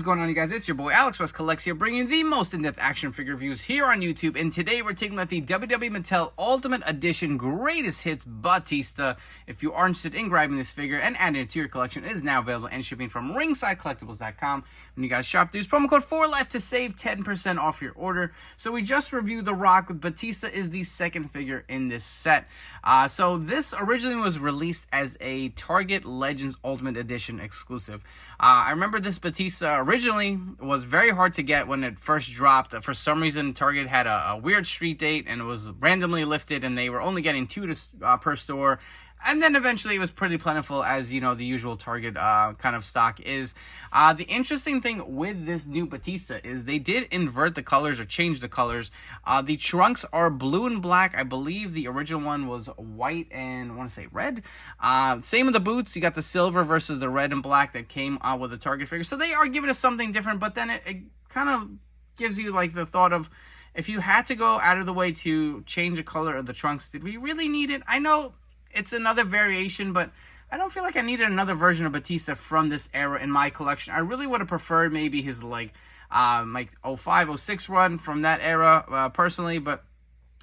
going on, you guys? It's your boy Alex West Collects here, bringing the most in-depth action figure reviews here on YouTube. And today we're taking about the WWE Mattel Ultimate Edition Greatest Hits Batista. If you are interested in grabbing this figure and adding it to your collection, it is now available and shipping from ringsidecollectibles.com. When you guys shop, use promo code 4LIFE to save 10% off your order. So we just reviewed The Rock with Batista is the second figure in this set. So this originally was released as a Target Legends Ultimate Edition exclusive. I remember this Batista originally was very hard to get when it first dropped. For some reason, Target had a weird street date and it was randomly lifted, and they were only getting two per store. And then eventually it was pretty plentiful, as you know, the usual Target kind of stock is. The interesting thing with this new Batista is they did invert the colors or change the colors. The trunks are blue and black. I believe the original one was white and I want to say red. Same with the boots. You got the silver versus the red and black that came out with the Target figure. So they are giving us something different, but then it kind of gives you like the thought of, if you had to go out of the way to change the color of the trunks, did we really need it? I know it's another variation, but I don't feel like I needed another version of Batista from this era in my collection. I really would have preferred maybe his like 05, 06 run from that era personally, but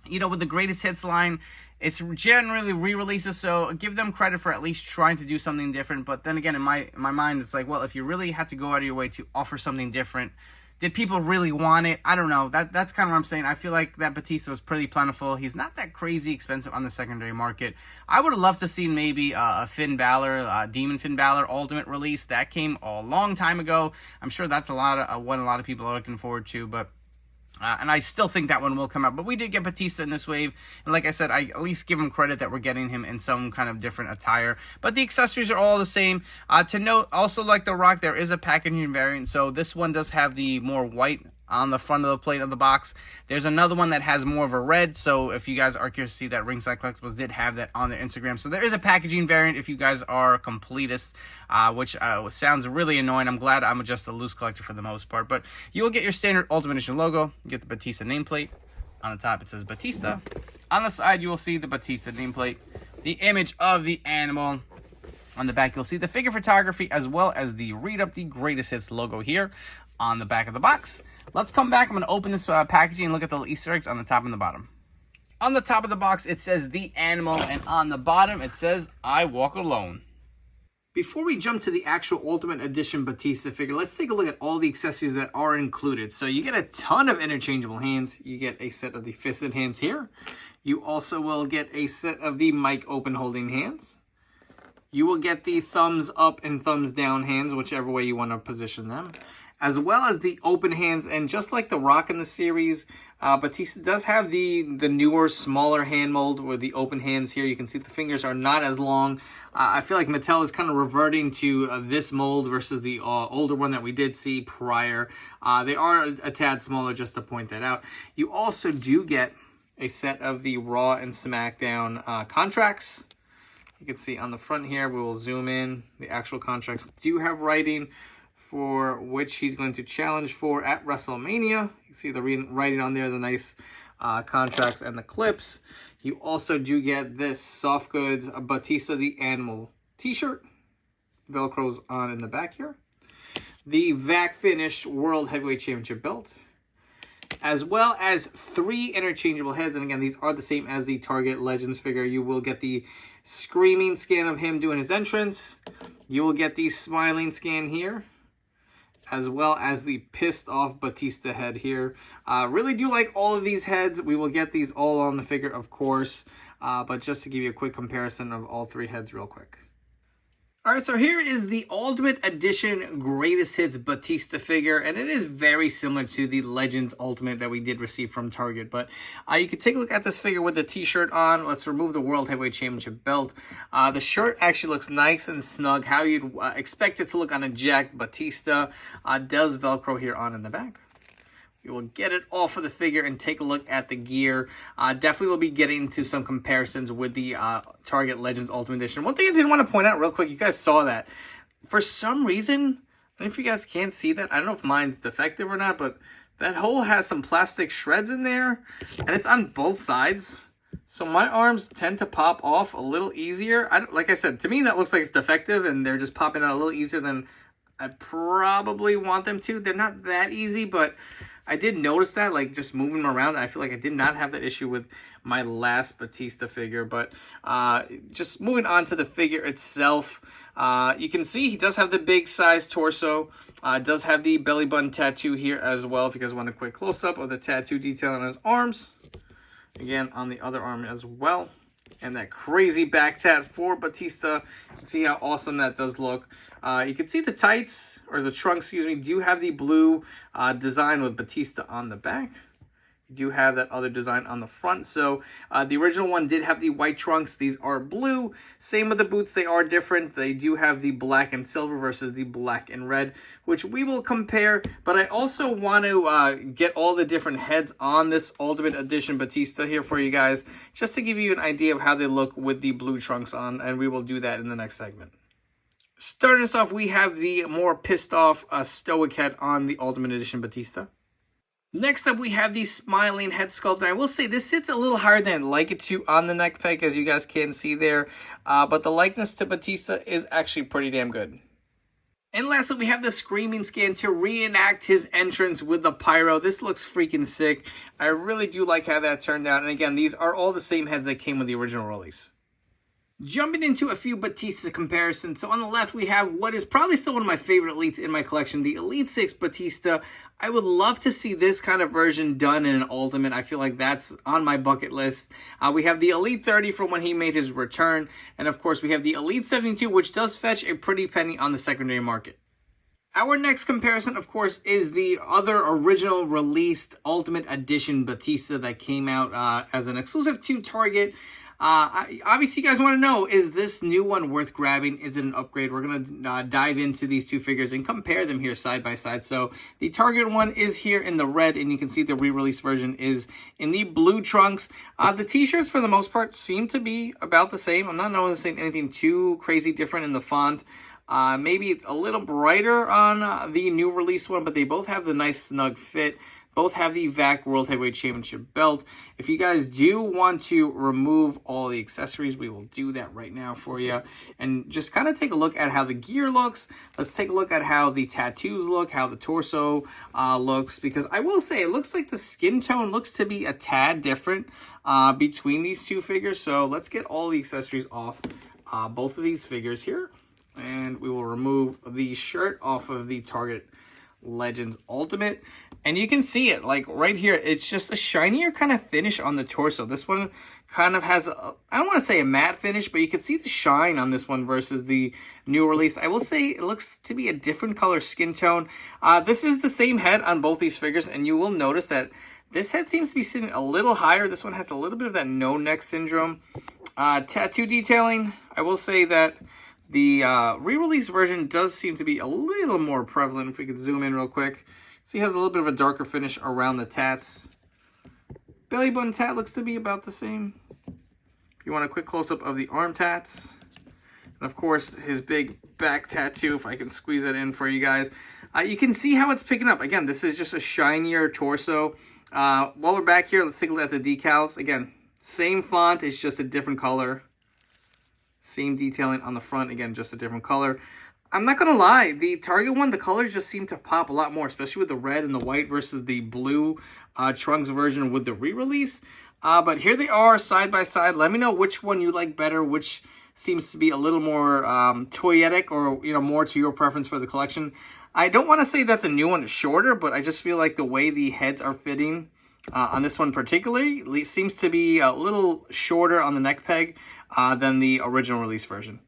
you know, with the Greatest Hits line, it's generally re-releases, so give them credit for at least trying to do something different. But then again, in my mind, it's like, well, if you really had to go out of your way to offer something different, did people really want it? I don't know. That's kind of what I'm saying. I feel like that Batista was pretty plentiful. He's not that crazy expensive on the secondary market. I would have loved to see maybe a Finn Balor, Demon Finn Balor Ultimate release. That came a long time ago. I'm sure that's what a lot of people are looking forward to, but and I still think that one will come out. But we did get Batista in this wave. And like I said, I at least give him credit that we're getting him in some kind of different attire. But the accessories are all the same. To note, also like The Rock, there is a packaging variant. So this one does have the more white on the front of the plate of the box. There's another one that has more of a red. So if you guys are curious to see that, Ringside Collectibles did have that on their Instagram. So there is a packaging variant if you guys are completists, which sounds really annoying. I'm glad I'm just a loose collector for the most part. But you will get your standard Ultimate Edition logo. You get the Batista nameplate. On the top it says Batista. On the side you will see the Batista nameplate, the image of the animal. On the back you'll see the figure photography as well as the Read Up the Greatest Hits logo here on the back of the box. Let's come back. I'm going to open this packaging and look at the little Easter eggs on the top and the bottom. On the top of the box, it says The Animal, and on the bottom, it says I Walk Alone. Before we jump to the actual Ultimate Edition Batista figure, let's take a look at all the accessories that are included. So you get a ton of interchangeable hands. You get a set of the fisted hands here. You also will get a set of the mic open holding hands. You will get the thumbs up and thumbs down hands, whichever way you want to position them, as well as the open hands. And just like The Rock in the series, Batista does have the newer, smaller hand mold with the open hands here. You can see the fingers are not as long. I feel like Mattel is kind of reverting to this mold versus the older one that we did see prior. They are a tad smaller, just to point that out. You also do get a set of the Raw and SmackDown contracts. You can see on the front here, we will zoom in. The actual contracts do have writing for which he's going to challenge for at WrestleMania. You can see the writing on there, the nice contracts and the clips. You also do get this Soft Goods Batista the Animal t-shirt. Velcro's on in the back here. The VAC Finish World Heavyweight Championship belt, as well as 3 interchangeable heads. And again, these are the same as the Target Legends figure. You will get the screaming scan of him doing his entrance. You will get the smiling scan here, as well as the pissed off Batista head here. Really do like all of these heads. We will get these all on the figure, of course. But just to give you a quick comparison of all 3 heads real quick. All right, so here is the Ultimate Edition Greatest Hits Batista figure, and it is very similar to the Legends Ultimate that we did receive from Target. But you can take a look at this figure with the t-shirt on. Let's remove the World Heavyweight Championship belt. The shirt actually looks nice and snug, how you'd expect it to look on a jacked Batista. Does Velcro here on in the back. You will get it all for the figure and take a look at the gear. Definitely will be getting into some comparisons with the Target Legends Ultimate Edition. One thing I did want to point out real quick, you guys saw that. For some reason, I don't know if you guys can't see that. I don't know if mine's defective or not, but that hole has some plastic shreds in there, and it's on both sides. So my arms tend to pop off a little easier. Like I said, to me that looks like it's defective, and they're just popping out a little easier than I'd probably want them to. They're not that easy, but I did notice that, like, just moving them around. I feel like I did not have that issue with my last Batista figure. But just moving on to the figure itself, you can see he does have the big size torso. Does have the belly button tattoo here as well, if you guys want a quick close-up of the tattoo detail on his arms. Again, on the other arm as well. And that crazy back tat for Batista. You can see how awesome that does look. You can see the tights, or the trunks, excuse me, do have the blue design with Batista on the back. You do have that other design on the front. So the original one did have the white trunks. These are blue. Same with the boots. They are different. They do have the black and silver versus the black and red, which we will compare. But I also want to get all the different heads on this Ultimate Edition Batista here for you guys, just to give you an idea of how they look with the blue trunks on. And we will do that in the next segment. Starting us off, we have the more pissed off stoic head on the Ultimate Edition Batista. Next up, we have the smiling head sculpt. And I will say this sits a little higher than I'd like it to on the neck peg, as you guys can see there. But the likeness to Batista is actually pretty damn good. And lastly, we have the Screaming Skin to reenact his entrance with the pyro. This looks freaking sick. I really do like how that turned out. And again, these are all the same heads that came with the original release. Jumping into a few Batista comparisons. So on the left, we have what is probably still one of my favorite Elites in my collection, the Elite 6 Batista. I would love to see this kind of version done in an Ultimate. I feel like that's on my bucket list. We have the Elite 30 from when he made his return. And of course, we have the Elite 72, which does fetch a pretty penny on the secondary market. Our next comparison, of course, is the other original released Ultimate Edition Batista that came out as an exclusive to Target. Obviously, you guys want to know, is this new one worth grabbing? Is it an upgrade? We're going to dive into these two figures and compare them here side by side. So the Target one is here in the red, and you can see the re-release version is in the blue trunks. The t-shirts, for the most part, seem to be about the same. I'm not noticing anything too crazy different in the font. Maybe it's a little brighter on the new release one, but they both have the nice snug fit. Both have the VAC World Heavyweight Championship belt. If you guys do want to remove all the accessories, we will do that right now for you. And just kind of take a look at how the gear looks. Let's take a look at how the tattoos look, how the torso looks. Because I will say, it looks like the skin tone looks to be a tad different between these two figures. So let's get all the accessories off both of these figures here. And we will remove the shirt off of the Target Legends Ultimate. And you can see it, like, right here. It's just a shinier kind of finish on the torso. This one kind of has, I don't want to say a matte finish, but you can see the shine on this one versus the new release. I will say it looks to be a different color skin tone. This is the same head on both these figures, and you will notice that this head seems to be sitting a little higher. This one has a little bit of that no-neck syndrome. Tattoo detailing, I will say that the re-release version does seem to be a little more prevalent. If we could zoom in real quick. See, it has a little bit of a darker finish around the tats. Belly button tat looks to be about the same. If you want a quick close-up of the arm tats. And of course, his big back tattoo, if I can squeeze that in for you guys. You can see how it's picking up. Again, this is just a shinier torso. While we're back here, let's take a look at the decals. Again, same font, it's just a different color. Same detailing on the front, again, just a different color. I'm not going to lie, the Target one, the colors just seem to pop a lot more, especially with the red and the white versus the blue trunks version with the re-release. But here they are side by side. Let me know which one you like better, which seems to be a little more toyetic or, you know, more to your preference for the collection. I don't want to say that the new one is shorter, but I just feel like the way the heads are fitting on this one particularly seems to be a little shorter on the neck peg than the original release version.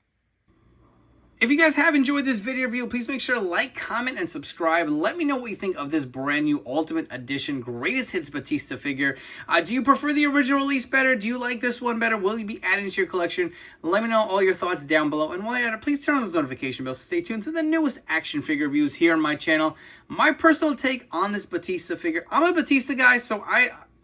If you guys have enjoyed this video review, please make sure to like, comment, and subscribe. Let me know what you think of this brand new Ultimate Edition Greatest Hits Batista figure. Do you prefer the original release better? Do you like this one better? Will you be adding it to your collection? Let me know all your thoughts down below. And while you're at it, please turn on those notification bells to stay tuned to the newest action figure reviews here on my channel. My personal take on this Batista figure. I'm a Batista guy, so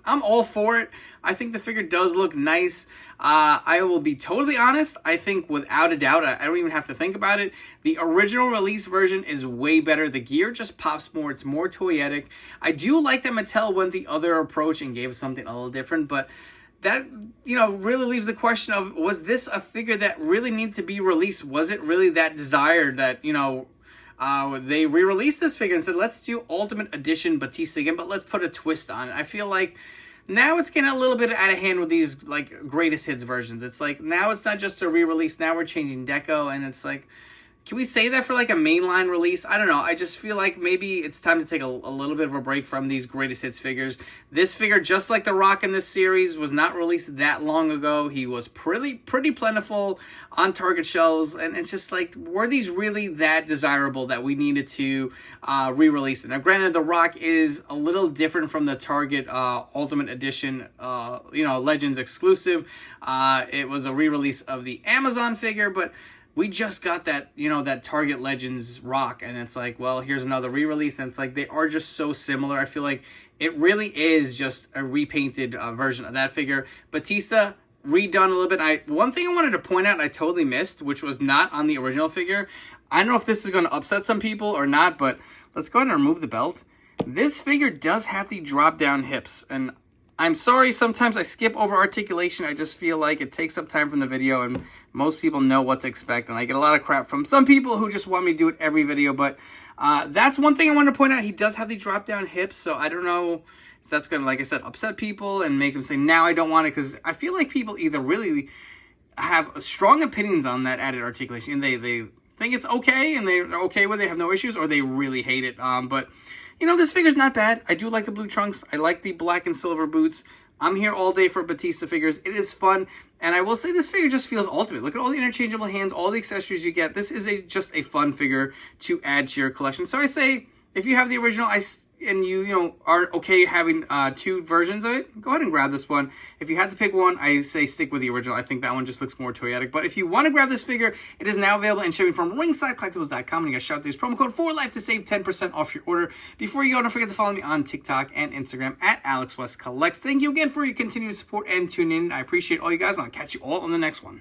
I'm all for it. I think the figure does look nice. I will be totally honest. I think without a doubt, I don't even have to think about it. The original release version is way better. The gear just pops more. It's more toyetic. I do like that Mattel went the other approach and gave us something a little different, but that, you know, really leaves the question of, was this a figure that really needed to be released? Was it really that desired that, you know, they re-released this figure and said, let's do Ultimate Edition Batista again, but let's put a twist on it. I feel like now it's getting a little bit out of hand with these like greatest hits versions. It's like now it's not just a re-release. Now we're changing deco, and it's like, can we say that for like a mainline release? I don't know. I just feel like maybe it's time to take a little bit of a break from these greatest hits figures. This figure, just like The Rock in this series, was not released that long ago. He was pretty plentiful on Target shelves, and it's just like, were these really that desirable that we needed to re-release it? Now, granted, The Rock is a little different from the Target Ultimate Edition, Legends exclusive. It was a re-release of the Amazon figure, but we just got that, that Target Legends Rock, and it's like, well, here's another re-release, and it's like, they are just so similar. I feel like it really is just a repainted version of that figure. Batista, redone a little bit. One thing I wanted to point out I totally missed, which was not on the original figure. I don't know if this is going to upset some people or not, but let's go ahead and remove the belt. This figure does have the drop-down hips, and I'm sorry, sometimes I skip over articulation. I just feel like it takes up time from the video, and most people know what to expect, and I get a lot of crap from some people who just want me to do it every video, but that's one thing I wanted to point out. He does have the drop-down hips, so I don't know if that's going to, like I said, upset people and make them say, now I don't want it, because I feel like people either really have strong opinions on that added articulation, and they think it's okay, and they're okay with it, have no issues, or they really hate it, but this figure's not bad. I do like the blue trunks. I like the black and silver boots. I'm here all day for Batista figures. It is fun. And I will say this figure just feels ultimate. Look at all the interchangeable hands, all the accessories you get. This is just a fun figure to add to your collection. So I say, if you have the original, and you are okay having two versions of it, go ahead and grab this one. If you had to pick one, I say stick with the original. I think that one just looks more toyetic. But if you want to grab this figure, it is now available and shipping from ringsidecollectibles.com. And you guys shout out this promo code FORLIFE to save 10% off your order. Before you go, don't forget to follow me on TikTok and Instagram at AlexWestCollects. Thank you again for your continued support and tuning in. I appreciate all you guys, and I'll catch you all on the next one.